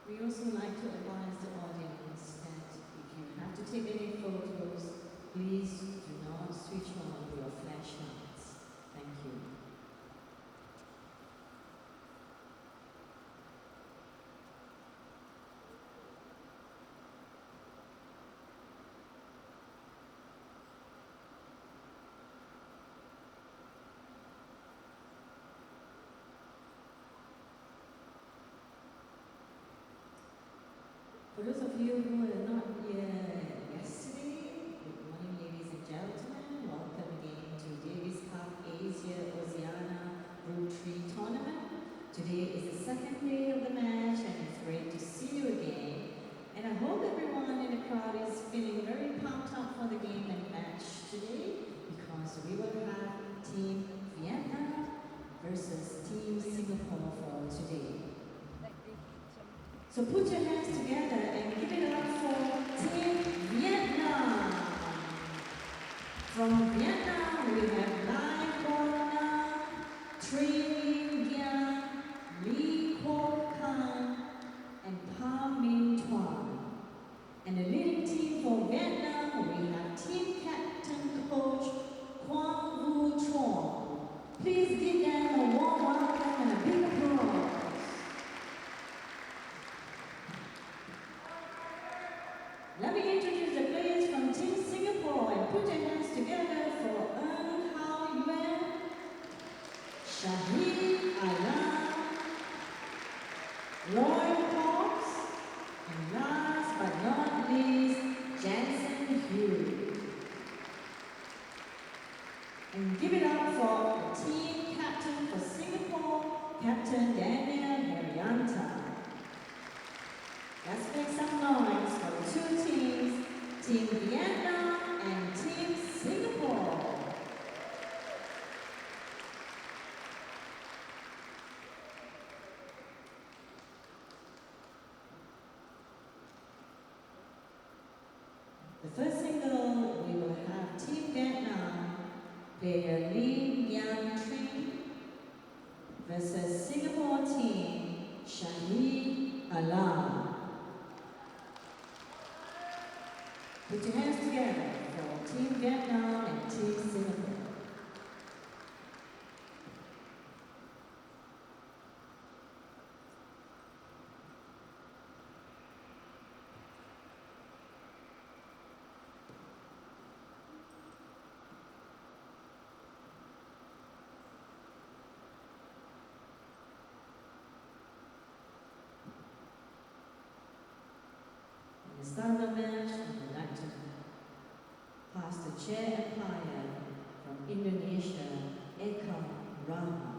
We also like to advise the audience that if you have to take any photos, please do not switch on your flashlights. Thank you. For those of you who were not here yesterday, good morning ladies and gentlemen. Welcome again to Davis Cup Asia Oceania Group 3 tournament. Today is the second day of the match and it's great to see you again. And I hope everyone in the crowd is feeling very pumped up for the game and match today because we will have Team Vietnam versus Team Singapore for today. So put your hands together and give it up for Team Vietnam. From Vietnam, we have Lai Quan Nam, TRINH, Lee Ho Kan, and Pa Minh Thuan. And the leading team for Vietnam, we have Team Captain Coach Quang Vu Chuan. Please give them a warm welcome and a big applause. Let me introduce the players from Team Singapore and put your hands together for Hao Yuan, Shaheed Alam, Lloyd Hawks, and last but not least, Jansen Hugh. And give it up for the team captain for Singapore, Captain Daniel Herianta. Let's make some noise for the two teams, Team Vietnam and Team Singapore. The first single, we will have Team Vietnam player TRINH versus Singapore team Shaheed Alam. Put your hands together for Team Vietnam and Team Singapore. In the start of the match, we would like to pass the chair empire from Indonesia, Eka Rama.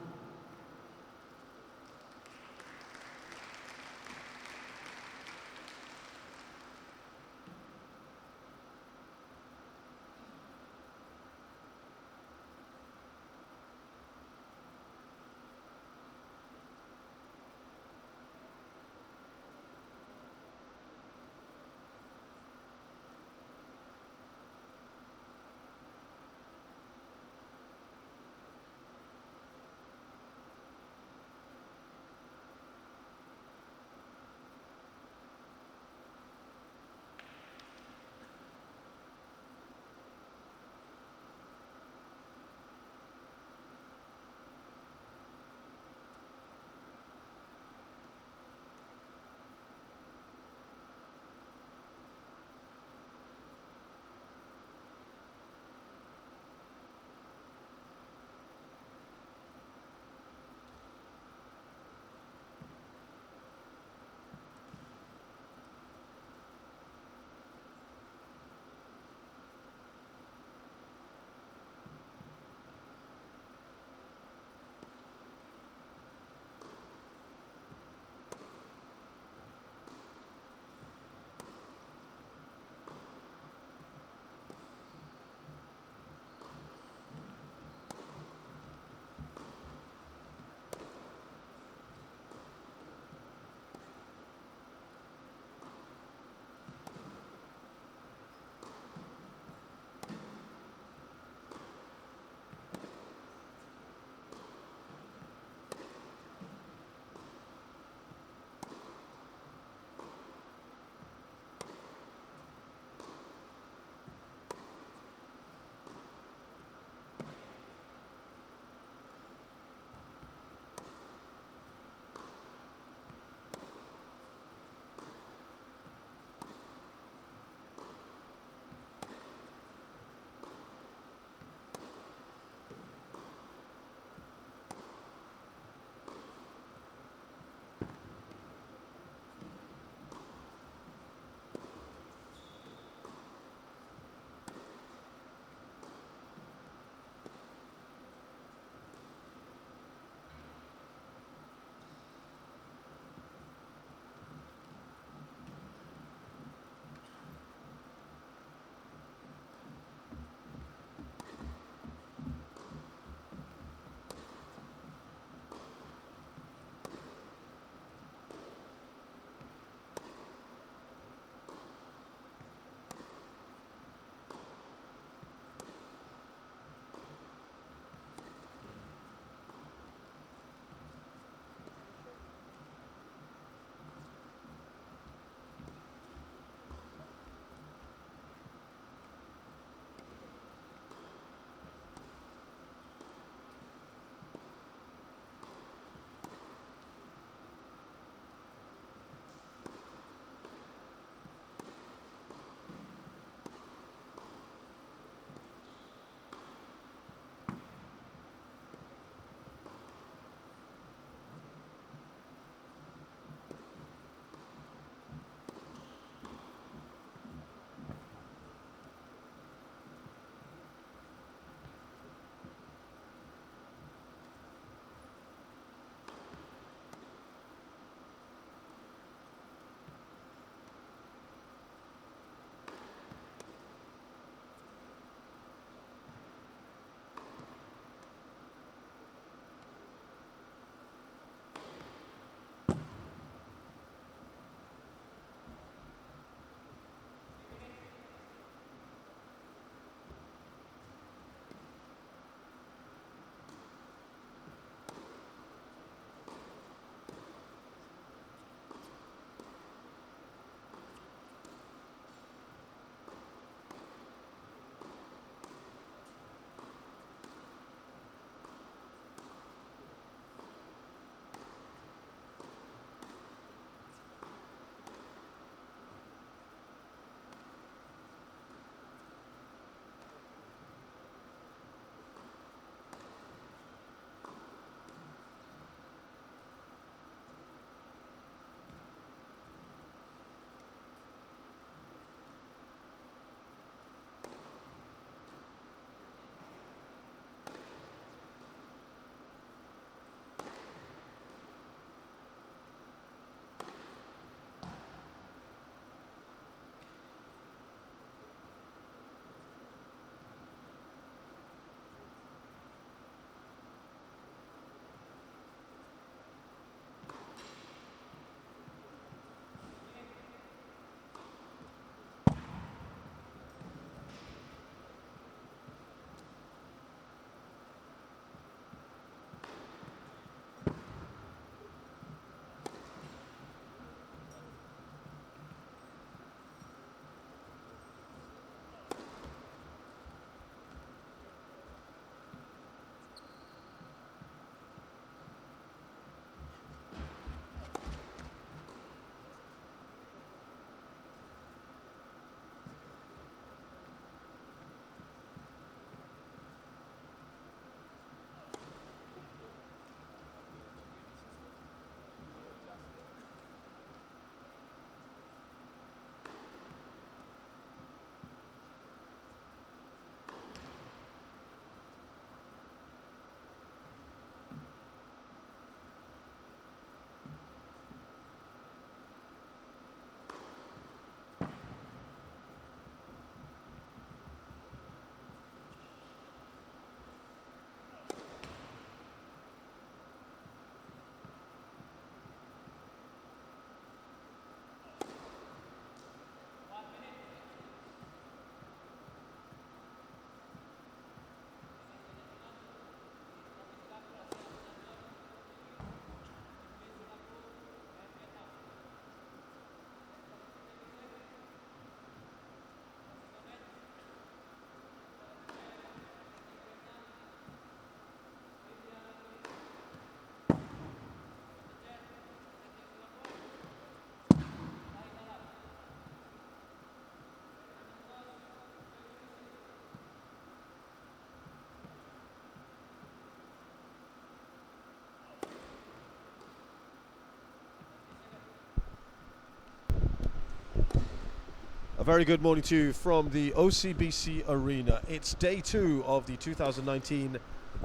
very good morning to you from the OCBC Arena. It's day 2 of the 2019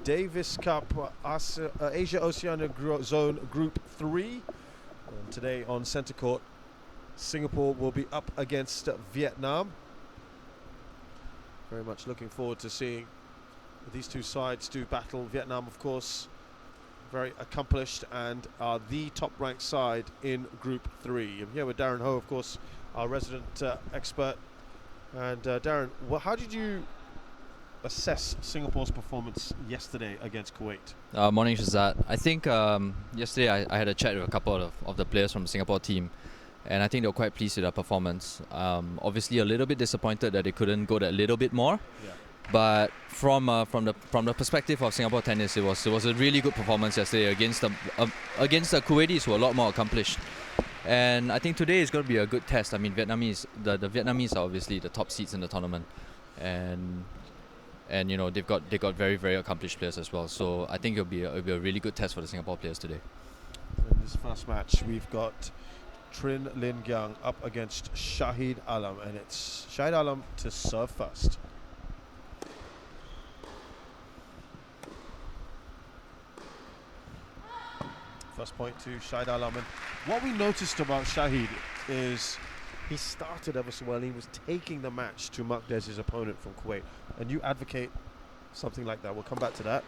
Davis Cup Asia Oceania Zone Group 3. And today on centre court, Singapore will be up against Vietnam. Very much looking forward to seeing these two sides do battle. Vietnam, of course, very accomplished and are the top-ranked side in Group 3. I'm here with Darren Ho, of course, our resident expert. And Darren, how did you assess Singapore's performance yesterday against Kuwait? Morning, Shazad. I think yesterday I had a chat with a couple of the players from the Singapore team, and I think they were quite pleased with their performance. Obviously, a little bit disappointed that they couldn't go that little bit more. Yeah. But from the perspective of Singapore tennis, it was a really good performance yesterday against the Kuwaitis, who are a lot more accomplished. And I think today is going to be a good test. I mean, the Vietnamese are obviously the top seeds in the tournament, and you know they've got very, very accomplished players as well. So I think it'll be a really good test for the Singapore players today. In this first match, we've got TRINH Linh up against Shaheed Alam, and it's Shaheed Alam to serve first. First point to Shaheed Alam. And what we noticed about Shaheed is he started ever so well. He was taking the match to Maqdez's opponent from Kuwait. And you advocate something like that. We'll come back to that.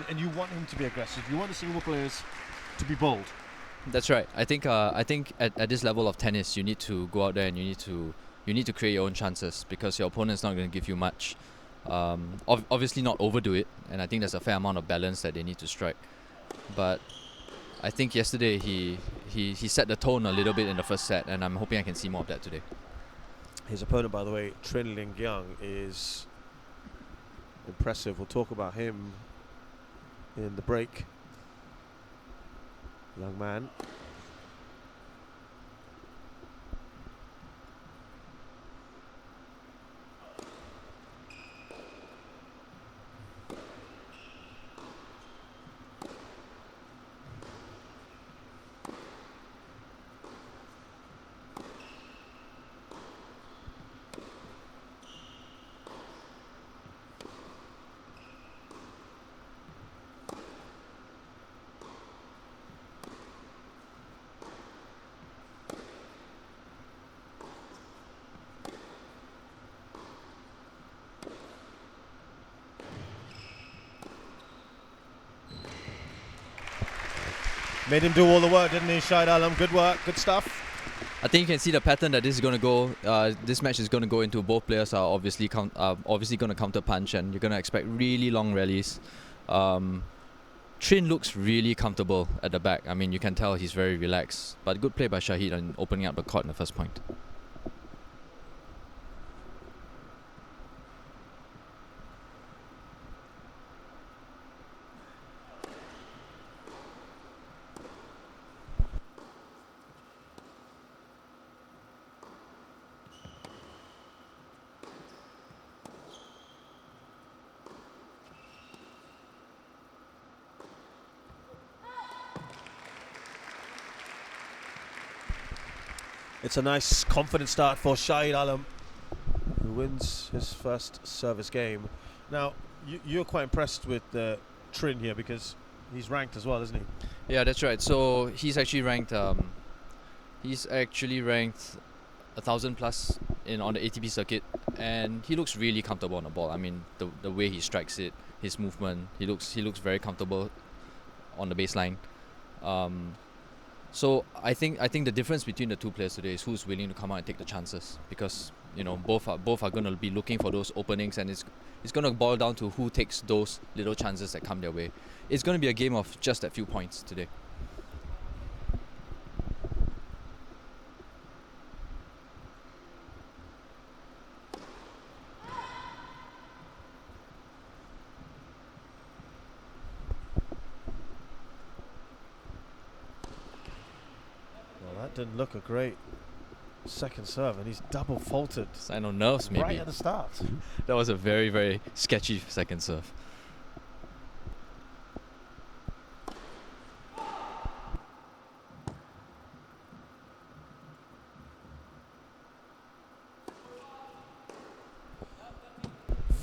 And you want him to be aggressive. You want the Singapore players to be bold. That's right. I think at this level of tennis, you need to go out there and you need to create your own chances, because your opponent's not going to give you much. Obviously not overdo it, and I think there's a fair amount of balance that they need to strike. But I think yesterday he set the tone a little bit in the first set, and I'm hoping I can see more of that today. His opponent, by the way, TRINH Linh, is impressive. We'll talk about him in the break. Young man. Made him do all the work, didn't he, Shaheed Alam? Good work, good stuff. I think you can see the pattern that this is going to go. This match is going to go into. Both players are obviously going to counter punch, and you're going to expect really long rallies. TRINH looks really comfortable at the back. I mean, you can tell he's very relaxed. But good play by Shaheed in opening up the court in the first point. It's a nice, confident start for Shaheed Alam, who wins his first service game. Now, you're quite impressed with TRINH here, because he's ranked as well, isn't he? Yeah, that's right. So he's actually ranked. He's actually ranked 1,000 plus on the ATP circuit, and he looks really comfortable on the ball. I mean, the way he strikes it, his movement, he looks very comfortable on the baseline. So I think the difference between the two players today is who's willing to come out and take the chances, because you know both are going to be looking for those openings, and it's going to boil down to who takes those little chances that come their way. It's going to be a game of just a few points today. That didn't look a great second serve, and he's double faulted. Sign of nerves, maybe. Right at the start. That was a very, very sketchy second serve.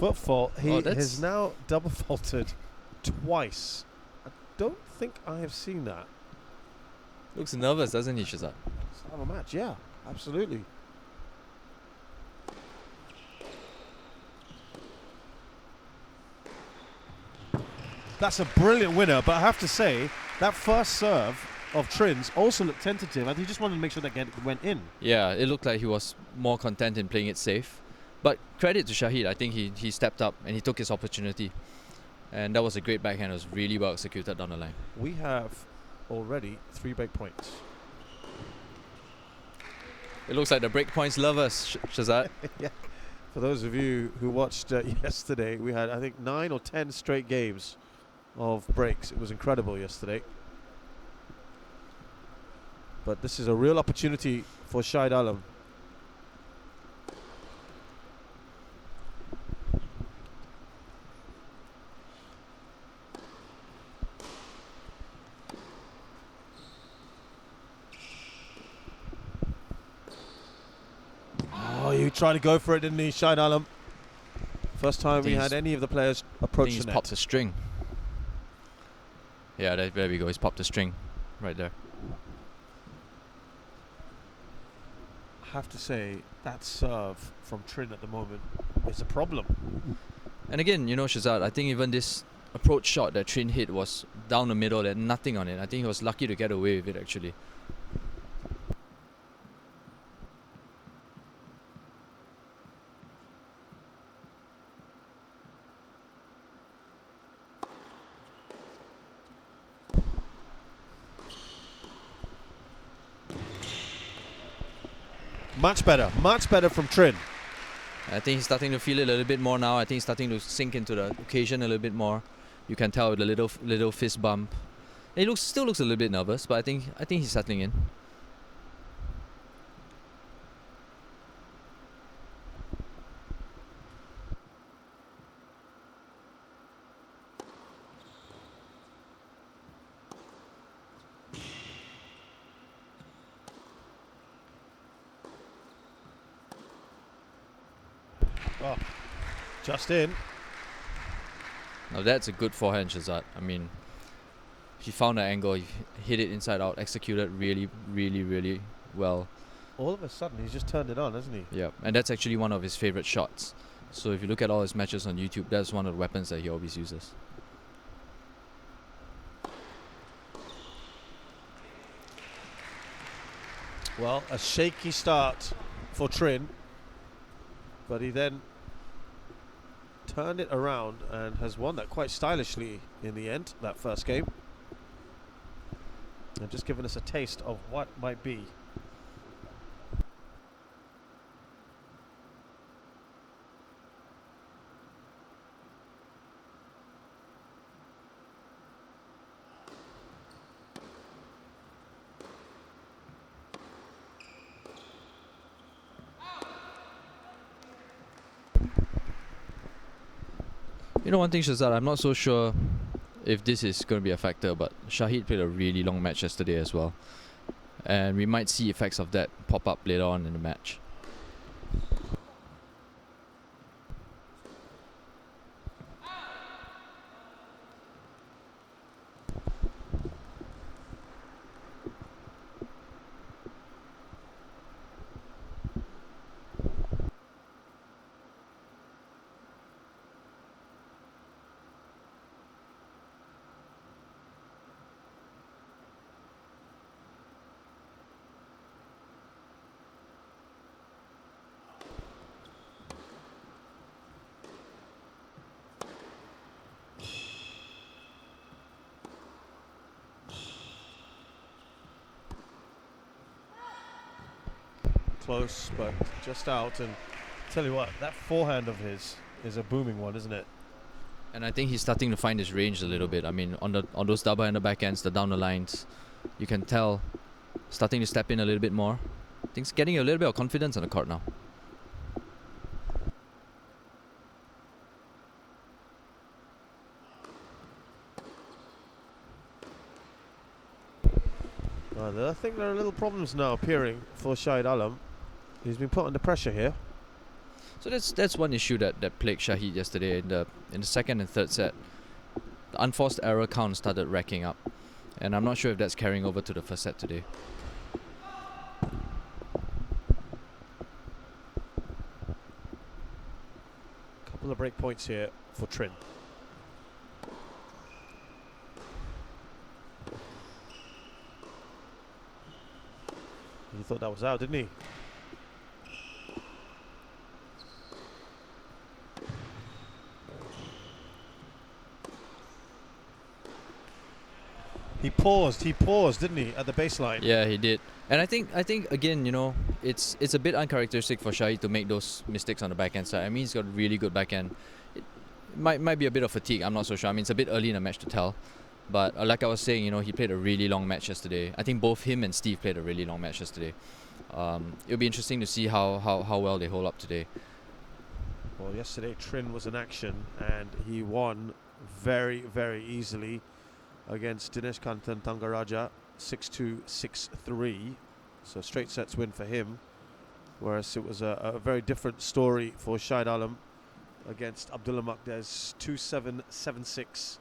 foot fault. He Oh, that's- has now double faulted twice. I don't think I have seen that. Looks nervous, doesn't he, Shazad? Start of a match, yeah, absolutely. That's a brilliant winner, but I have to say that first serve of TRINH's also looked tentative. I think he just wanted to make sure that went in. Yeah, it looked like he was more content in playing it safe. But credit to Shaheed, I think he stepped up and he took his opportunity. And that was a great backhand. It was really well executed down the line. We have already 3 break points. It looks like the breakpoints love us, Shazad. Yeah. For those of you who watched yesterday, we had, I think, 9 or 10 straight games of breaks. It was incredible yesterday. But this is a real opportunity for Shahid Alam. Oh, you tried to go for it, didn't he, Shahid Alam? First time we had any of the players I approach think the he's popped a string. Yeah, there we go. He's popped a string right there. I have to say, that serve from TRINH at the moment is a problem. And again, you know, Shazad, I think even this approach shot that TRINH hit was down the middle and nothing on it. I think he was lucky to get away with it, actually. Much better from TRINH. I think he's starting to feel it a little bit more now. I think he's starting to sink into the occasion a little bit more. You can tell with the little fist bump. He still looks a little bit nervous, but I think he's settling in. Oh, just in. Now that's a good forehand, Shazad. I mean, he found an angle, he hit it inside out, executed really, really, really well. All of a sudden, he's just turned it on, hasn't he? Yeah, and that's actually one of his favorite shots. So if you look at all his matches on YouTube, that's one of the weapons that he always uses. Well, a shaky start for TRINH, but he then turned it around and has won that quite stylishly in the end, that first game. And just given us a taste of what might be. You know one thing, Shazad, I'm not so sure if this is going to be a factor, but Shaheed played a really long match yesterday as well. And we might see effects of that pop up later on in the match. Close, but just out. And tell you what, that forehand of his is a booming one, isn't it? And I think he's starting to find his range a little bit. I mean, on those double-handed backhands, the down the lines, you can tell starting to step in a little bit more. I think he's getting a little bit of confidence on the court now. I think there are little problems now appearing for Shahid Alam. He's been put under pressure here. So that's one issue that plagued Shaheed yesterday in the second and third set. The unforced error count started racking up, and I'm not sure if that's carrying over to the first set today. Couple of break points here for TRINH. He thought that was out, didn't he? He paused, didn't he, at the baseline? Yeah, he did. And I think again, you know, it's a bit uncharacteristic for Shaheed to make those mistakes on the backhand side. I mean, he's got really good backhand. It might be a bit of fatigue. I'm not so sure. I mean, it's a bit early in the match to tell. But like I was saying, you know, he played a really long match yesterday. I think both him and Steve played a really long match yesterday. It'll be interesting to see how well they hold up today. Well, yesterday TRINH was in action and he won very, very easily against Dinesh Kantan Tangaraja, 6-2, 6-3. So straight sets win for him. Whereas it was a very different story for Shaheed Alam against Abdullah Maqdez, 2-7, 7-6,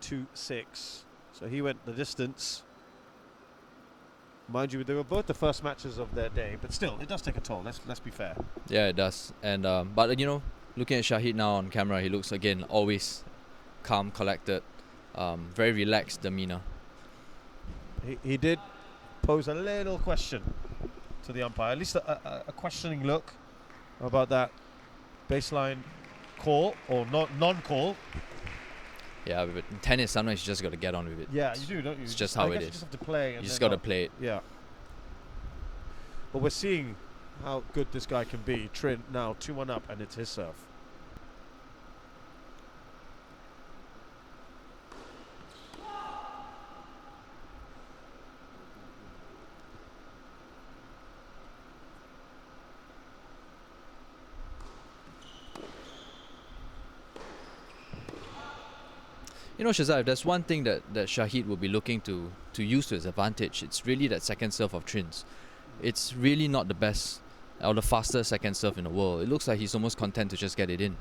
2-6. So he went the distance. Mind you, they were both the first matches of their day, but still, it does take a toll. Let's be fair. Yeah, it does. And but you know, looking at Shaheed now on camera, he looks again always calm, collected, very relaxed demeanor. He did pose a little question to the umpire, at least a questioning look about that baseline call or non-call. Yeah, but in tennis, sometimes you just got to get on with it. Yeah, you do, don't you? It's just how it is. You just have to play. You just got to play it. Yeah. But we're seeing how good this guy can be. TRINH now 2-1 up, and it's his serve. You know, Shazad, if there's one thing that Shaheed will be looking to use to his advantage, it's really that second serve of TRINH's. It's really not the best or the fastest second serve in the world. It looks like he's almost content to just get it in.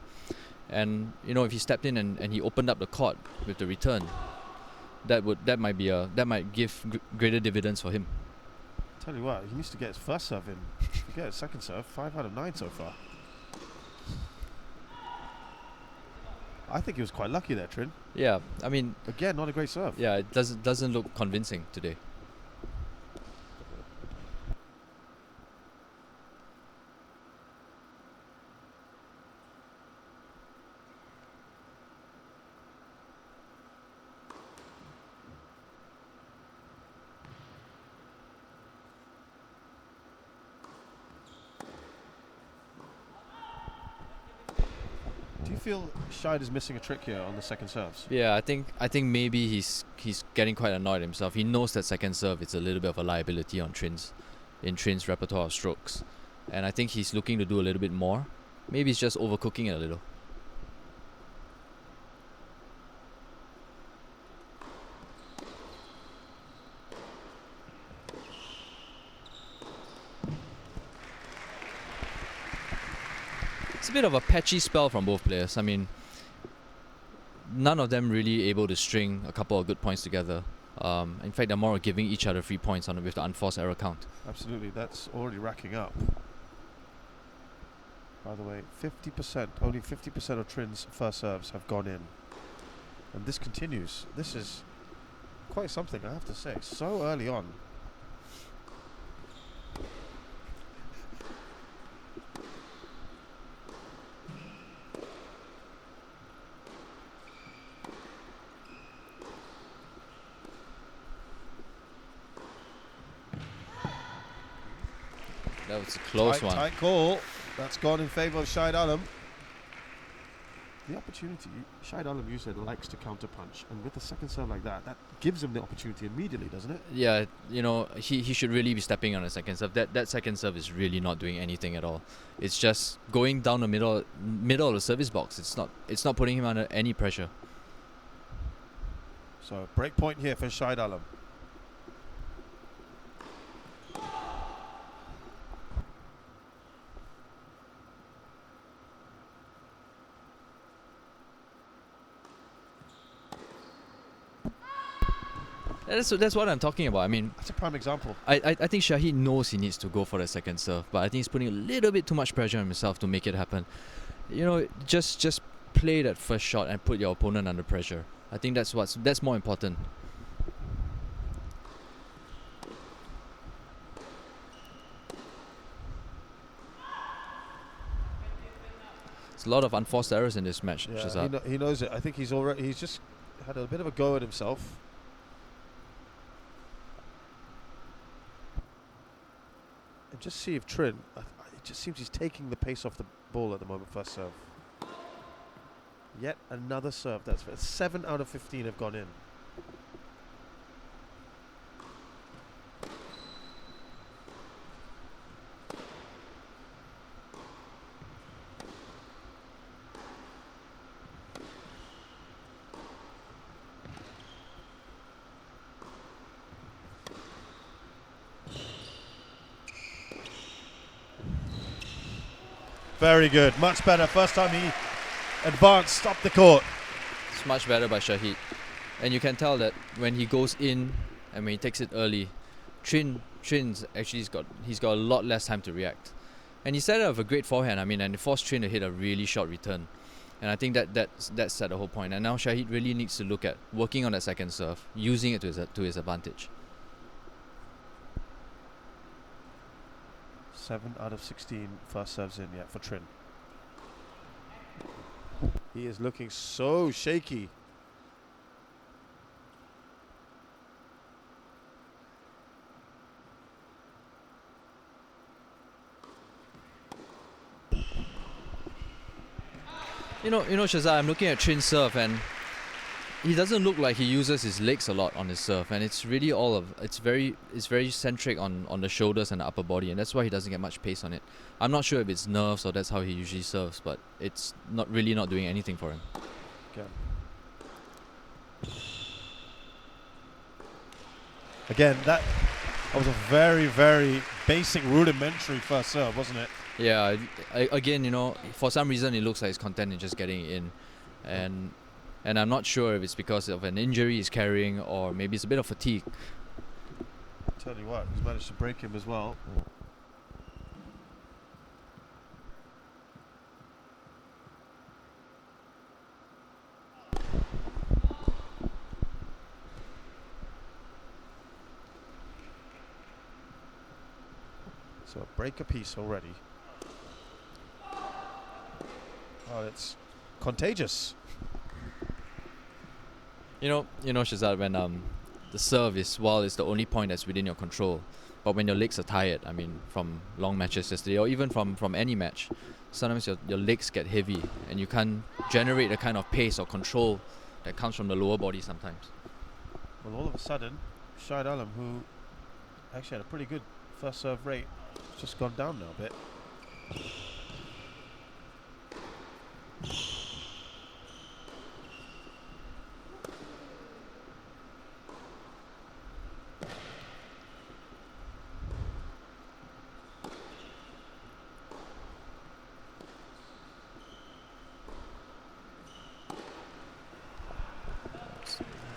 And, you know, if he stepped in and he opened up the court with the return, that might give greater dividends for him. Tell you what, he needs to get his first serve in. Forget his second serve, 5 out of 9 so far. I think he was quite lucky there, TRINH. Yeah, I mean, again, not a great serve. Yeah, it doesn't look convincing today. Do you feel Shaheed is missing a trick here on the second serves? Yeah, I think maybe he's getting quite annoyed himself. He knows that second serve is a little bit of a liability on TRINH's repertoire of strokes, and I think he's looking to do a little bit more. Maybe he's just overcooking it a little. It's a bit of a patchy spell from both players. I mean, none of them really able to string a couple of good points together. In fact, they're more giving each other 3 points with the unforced error count. Absolutely, that's already racking up. By the way, 50%, only 50% of TRINH's first serves have gone in. And this continues. This is quite something, I have to say. So early on. That was a close one. Tight call. That's gone in favour of Shaheed Alam. The opportunity, Shaheed Alam, you said, likes to counter punch, and with a second serve like that, that gives him the opportunity immediately, doesn't it? Yeah, you know, he should really be stepping on a second serve. That second serve is really not doing anything at all. It's just going down the middle of the service box. It's not putting him under any pressure. So break point here for Shaheed Alam. That's what I'm talking about. I mean, That's a prime example. I think Shaheed knows he needs to go for the second serve, but I think he's putting a little bit too much pressure on himself to make it happen. You know, just play that first shot and put your opponent under pressure. I think that's more important. There's a lot of unforced errors in this match. Yeah, he knows it. I think he's just had a bit of a go at himself. And just see if TRINH, it just seems he's taking the pace off the ball at the moment, first serve. Yet another serve. That's 7 out of 15 have gone in. Very good. Much better. First time he advanced up the court. It's much better by Shaheed. And you can tell that when he goes in and when he takes it early, TRINH's actually he's got a lot less time to react. And he set up a great forehand, I mean, and it forced TRINH to hit a really short return. And I think that's set the whole point. And now Shaheed really needs to look at working on that second serve, using it to his advantage. 7 out of 16 first serves in yet for TRINH. He is looking so shaky. You know, Shazad, I'm looking at TRINH's serve and he doesn't look like he uses his legs a lot on his serve, and it's really it's very centric on the shoulders and the upper body, and that's why he doesn't get much pace on it. I'm not sure if it's nerves or that's how he usually serves, but it's not doing anything for him. Okay. Again, that was a very, very basic, rudimentary first serve, wasn't it? Yeah, again, you know, for some reason it looks like he's content in just getting it in, and I'm not sure if it's because of an injury he's carrying or maybe it's a bit of fatigue. Tell you what, he's managed to break him as well. So a break a piece already. Oh, it's contagious. You know, Shazad, when the serve is, well, it's the only point that's within your control. But when your legs are tired, I mean, from long matches yesterday or even from any match, sometimes your legs get heavy and you can't generate the kind of pace or control that comes from the lower body sometimes. Well, all of a sudden, Shaheed Alam, who actually had a pretty good first serve rate, has just gone down now a bit.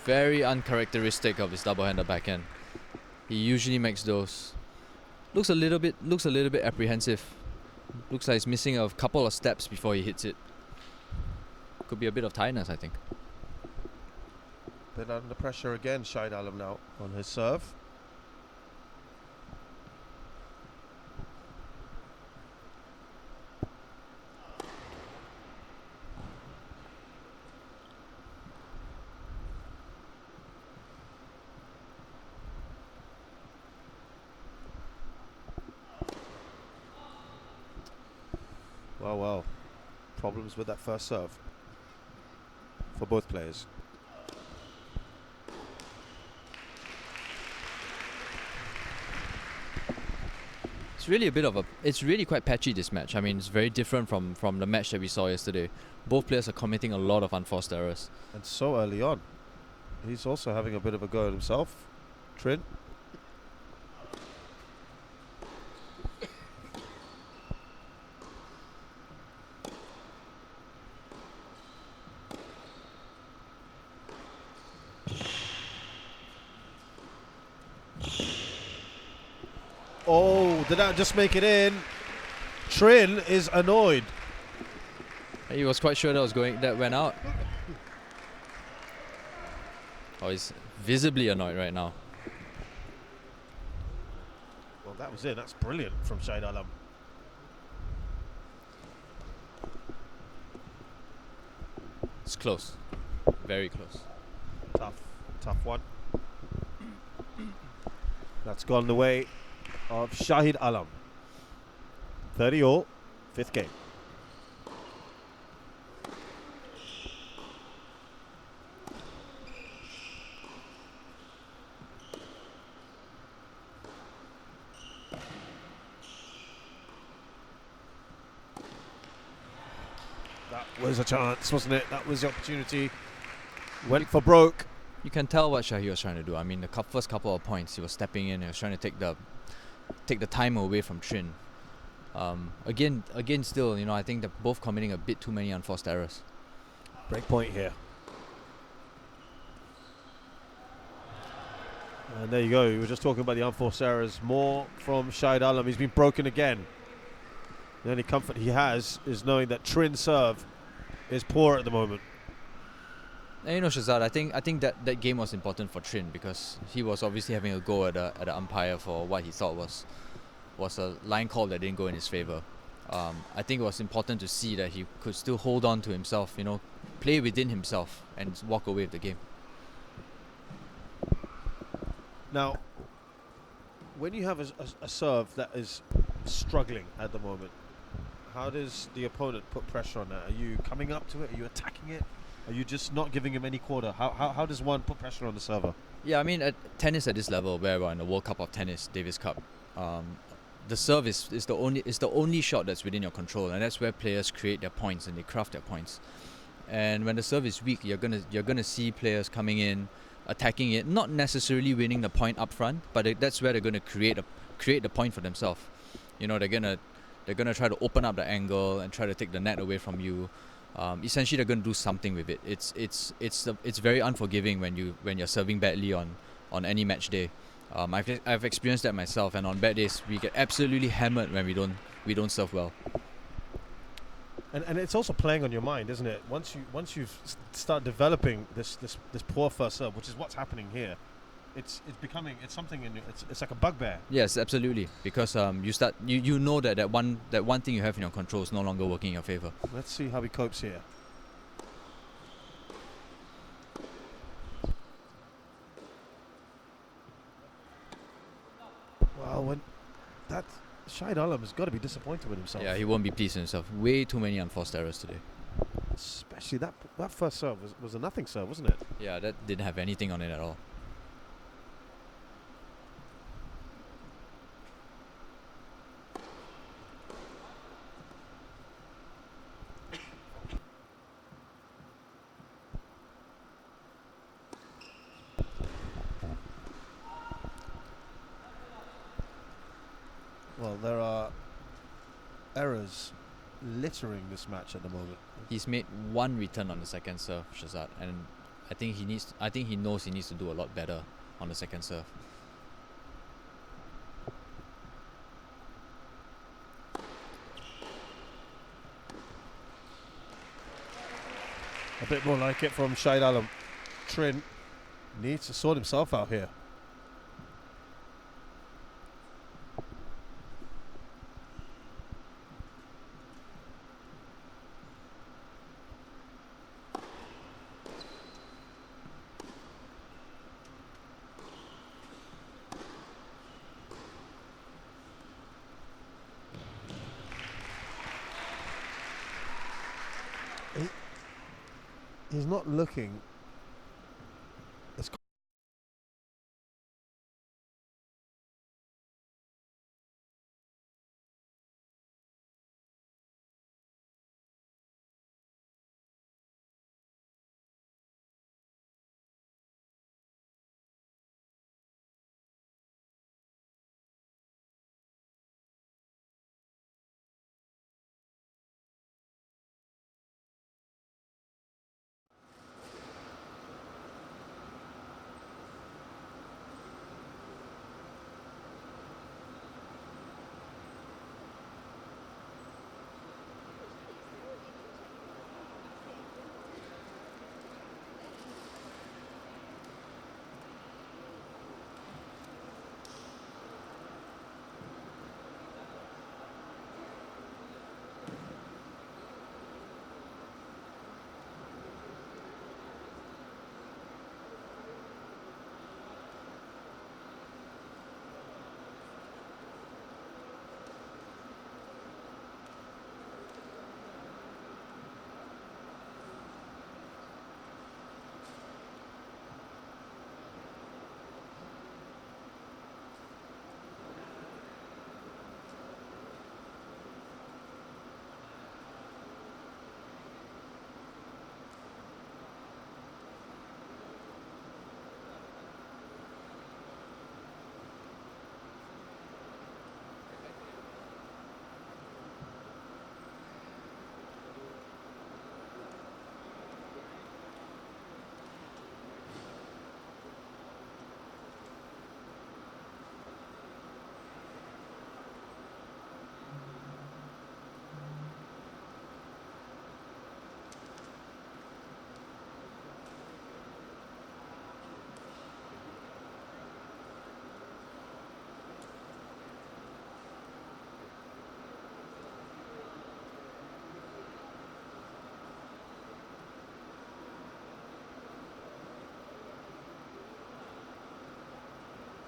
Very uncharacteristic of his double-hander backhand. He usually makes those. Looks a little bit apprehensive. Looks like he's missing a couple of steps before he hits it. Could be a bit of tiredness, I think. Bit under pressure again, Shaheed Alam now on his serve. Well, problems with that first serve for both players. It's really quite patchy, this match. I mean, it's very different from the match that we saw yesterday. Both players are committing a lot of unforced errors. And so early on. He's also having a bit of a go at himself, TRINH. Oh, did that just make it in? TRINH is annoyed. He was quite sure that went out. Oh, he's visibly annoyed right now. Well, that was it. That's brilliant from Shaheed Alam. It's close. Very close. Tough one. That's gone the way of Shaheed Alam. 30 all, 5th game. That was a chance, wasn't it? That was the opportunity. Went for broke. You can tell what Shaheed was trying to do. I mean, the first couple of points, he was stepping in. He was trying to take the time away from TRINH. Again, still, I think they're both committing a bit too many unforced errors. Break point here. And there you go. We were just talking about the unforced errors. More from Shaheed Alam. He's been broken again. The only comfort he has is knowing that TRINH serve is poor at the moment. And Shazad, I think that game was important for TRINH because he was obviously having a go at the umpire for what he thought was a line call that didn't go in his favour. I think it was important to see that he could still hold on to himself, play within himself and walk away with the game. Now, when you have a serve that is struggling at the moment, how does the opponent put pressure on that? Are you coming up to it? Are you attacking it? Are you just not giving him any quarter? How does one put pressure on the server? Yeah, I mean, at tennis at this level, where we're in the World Cup of Tennis, Davis Cup, the serve is the only shot that's within your control, and that's where players create their points and they craft their points. And when the serve is weak, you're gonna see players coming in, attacking it, not necessarily winning the point up front, but that's where they're gonna create the point for themselves. They're gonna try to open up the angle and try to take the net away from you. Essentially, they're going to do something with it. It's very unforgiving when you're serving badly on any match day. I've experienced that myself, and on bad days we get absolutely hammered when we don't serve well. And it's also playing on your mind, isn't it? Once you start developing this poor first serve, which is what's happening here, it's something it's like a bugbear. Yes, absolutely, because you know that one thing you have in your control is no longer working in your favor. Let's see how he copes here. Well, when that Shaheed Alam has got to be disappointed with himself. Yeah, he won't be pleased with himself. Way too many unforced errors today. Especially that first serve was a nothing serve, wasn't it? Yeah, that didn't have anything on it at all. Well, there are errors littering this match at the moment. He's made one return on the second serve, Shazad, and I think he knows he needs to do a lot better on the second serve. A bit more like it from Shaheed Alam. TRINH needs to sort himself out here. He's not looking